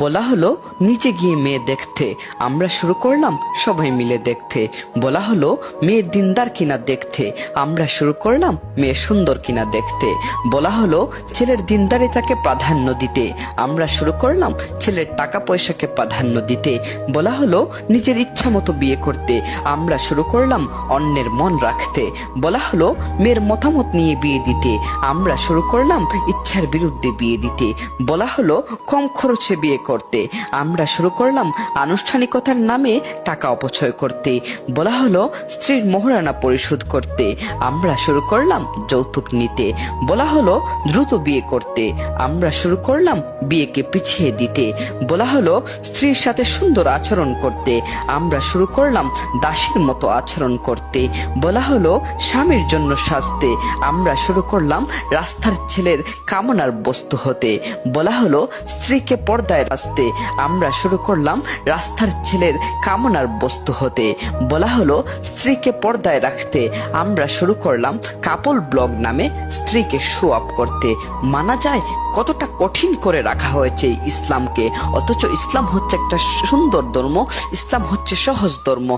বলা হলো নিচে গিয়ে মেয়ে দেখতে, আমরা শুরু করলাম সবাই মিলে দেখতে। বলা হলো মেয়ে দিনদার কিনা দেখতে, আমরা শুরু করলাম মেয়ে সুন্দর কিনা দেখতে। বলা হলো ছেলের দিনদারিতাকে প্রাধান্য দিতে, আমরা শুরু করলাম ছেলের টাকা পয়সাকে প্রাধান্য দিতে। বলা হলো নিজের ইচ্ছা মতো বিয়ে করতে, আমরা শুরু করলাম অন্যের মন রাখতে। বলা হলো মেয়ের মতামত নিয়ে বিয়ে দিতে, আমরা শুরু করলাম ইচ্ছার বিরুদ্ধে বিয়ে দিতে। বলা হলো কম খরচে বিয়ে করতে, আমরা শুরু করলাম আনুষ্ঠানিকতার নামে টাকা অপচয় করতে। বলা হলো স্ত্রীর মোহরানা পরিশোধ করতে, আমরা শুরু করলাম যৌতুক নিতে। বলা হলো দ্রুত বিয়ে করতে, আমরা শুরু করলাম বিয়েকে পিছিয়ে দিতে। বলা হলো স্ত্রীর সাথে সুন্দর আচরণ করতে, আমরা শুরু করলাম দাসীর মতো আচরণ করতে। বলা হলো স্বামীর জন্য সাজতে, আমরা শুরু করলাম রাস্তার ছেলের কামনার বস্তু হতে। বলা হলো স্ত্রীকে পর্দায় রাখতে, আমরা শুরু করলাম রাস্তার ছেলের কামনার বস্তু হতে। বলা হলো স্ত্রীকে পর্দায় রাখতে, আমরা শুরু করলাম কাপল ব্লগ নামে স্ত্রীকে শো আপ করতে। মানা যায় কতটা কঠিন করে রাখা হয়েছে ইসলামকে, অথচ ইসলাম হচ্ছে একটা সুন্দর ধর্ম, ইসলাম হচ্ছে সহজ ধর্ম।